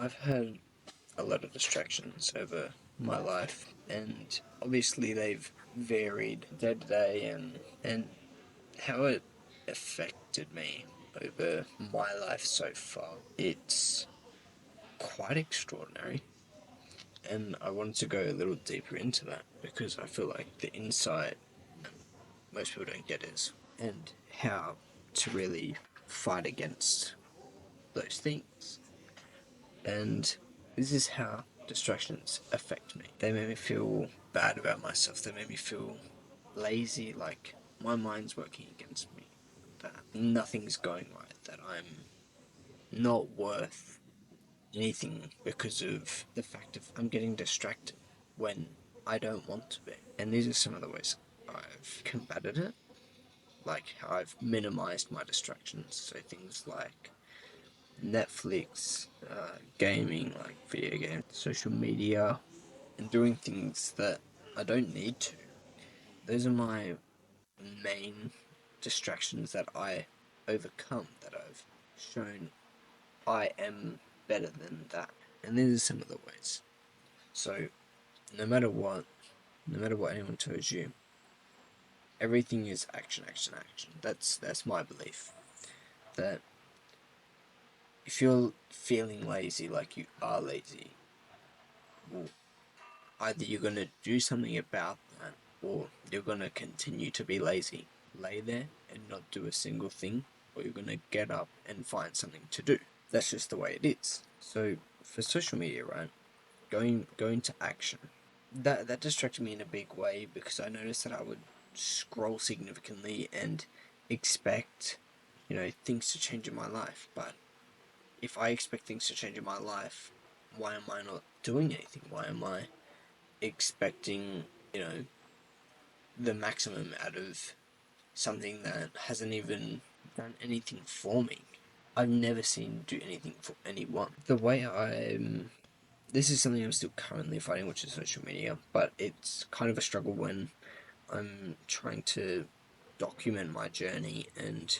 I've had a lot of distractions over my life, and obviously they've varied day to day, and how it affected me over my life so far. It's quite extraordinary, and I wanted to go a little deeper into that because I feel like the insight most people don't get is, and how to really fight against those things. And this is how distractions affect me. They make me feel bad about myself. They make me feel lazy, like my mind's working against me, that nothing's going right, that I'm not worth anything because of the fact of I'm getting distracted when I don't want to be. And these are some of the ways I've combated it, like how I've minimized my distractions. So things like Netflix, gaming, like video games, social media, and doing things that I don't need to. Those are my main distractions that I overcome, that I've shown I am better than that. And these are some of the ways. So, no matter what, no matter what anyone tells you, everything is action, action, action. That's my belief. That if you're feeling lazy, like you are lazy, well, either you're gonna do something about that, or you're gonna continue to be lazy, lay there and not do a single thing, or you're gonna get up and find something to do. That's just the way it is. So for social media, right, going to action, that distracted me in a big way because I noticed that I would scroll significantly and expect, things to change in my life. But if I expect things to change in my life, why am I not doing anything? Why am I expecting, the maximum out of something that hasn't even done anything for me? I've never seen do anything for anyone. The way this is something I'm still currently fighting, which is social media, but it's kind of a struggle when I'm trying to document my journey and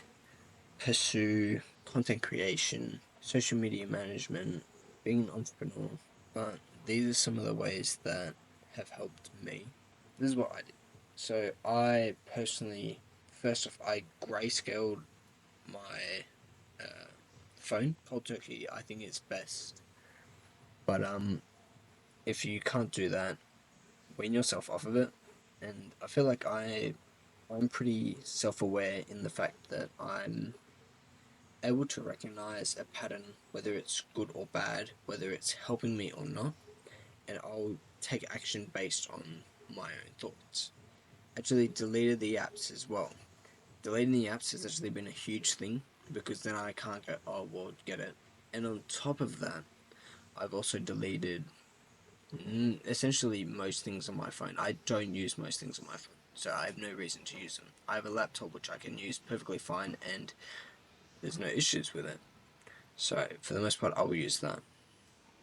pursue content creation, social media management, being an entrepreneur. But these are some of the ways that have helped me. This is what I did. So I personally, first off, I grayscaled my phone. Cold turkey, I think it's best. But if you can't do that, wean yourself off of it. And I feel like I'm pretty self-aware in the fact that I'm able to recognize a pattern, whether it's good or bad, whether it's helping me or not, and I'll take action based on my own thoughts. Actually, deleted the apps as well. Deleting the apps has actually been a huge thing because then I can't go, oh, well, get it. And on top of that, I've also deleted essentially most things on my phone. I don't use most things on my phone, so I have no reason to use them. I have a laptop which I can use perfectly fine, and there's no issues with it. So for the most part, I will use that.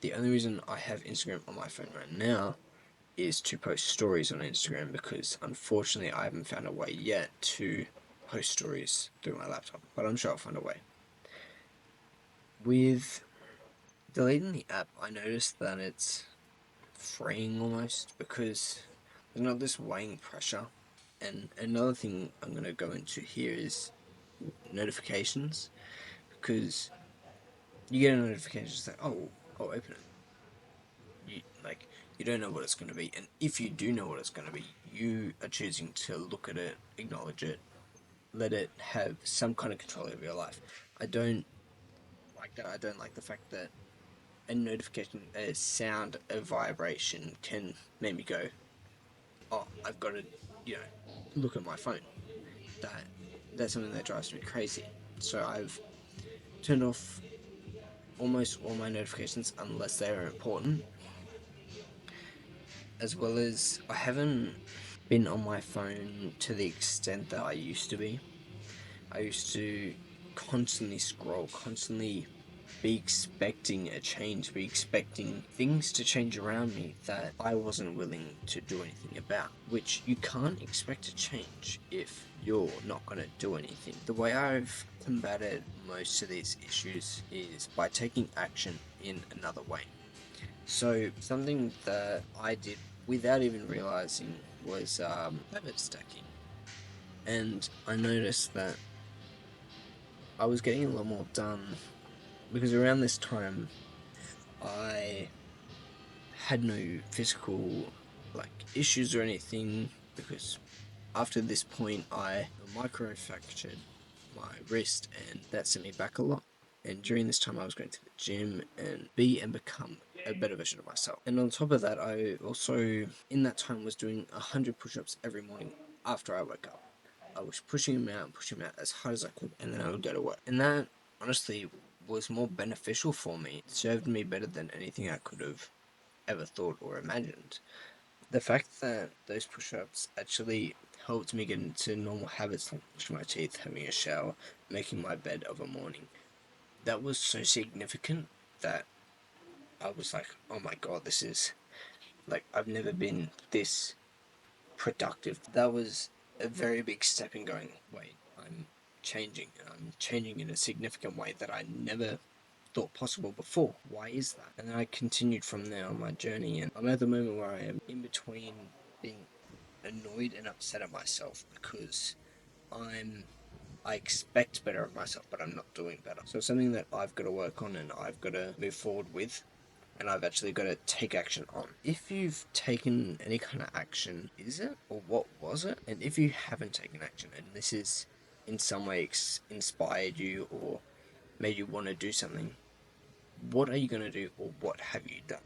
The only reason I have Instagram on my phone right now is to post stories on Instagram because unfortunately I haven't found a way yet to post stories through my laptop, but I'm sure I'll find a way. With deleting the app, I noticed that it's freeing almost because there's not this weighing pressure. And another thing I'm going to go into here is notifications, because you get a notification say, oh, I'll open it. You don't know what it's going to be, and if you do know what it's going to be, you are choosing to look at it, acknowledge it, let it have some kind of control over your life. I don't like that. I don't like the fact that a notification, a sound, a vibration can make me go, oh, I've got to, look at my phone. That that's something that drives me crazy. So I've turned off almost all my notifications unless they are important, as well as I haven't been on my phone to the extent that I used to be. I used to constantly scroll, constantly be expecting a change, be expecting things to change around me that I wasn't willing to do anything about. Which you can't expect to change if you're not going to do anything. The way I've combated most of these issues is by taking action in another way. So, something that I did without even realizing was habit stacking. And I noticed that I was getting a lot more done because around this time I had no physical issues or anything because after this point I microfractured my wrist and that sent me back a lot. And during this time I was going to the gym and become a better version of myself. And on top of that, I also in that time was doing 100 push-ups every morning after I woke up. I was pushing them out as hard as I could, and then I would go to work. And that honestly was more beneficial for me. It served me better than anything I could have ever thought or imagined. The fact that those push-ups actually helped me get into normal habits like brushing my teeth, having a shower, making my bed of a morning, that was so significant that I was like, oh my god, this is I've never been this productive. That was a very big step in going, wait, I'm changing, and I'm changing in a significant way that I never thought possible before. Why is that? And then I continued from there on my journey, and I'm at the moment where I am in between being annoyed and upset at myself because I'm I expect better of myself, but I'm not doing better. So it's something that I've got to work on and I've got to move forward with, and I've actually got to take action on. If you've taken any kind of action, is it? Or what was it? And if you haven't taken action, and this is in some way inspired you or made you want to do something, what are you going to do or what have you done?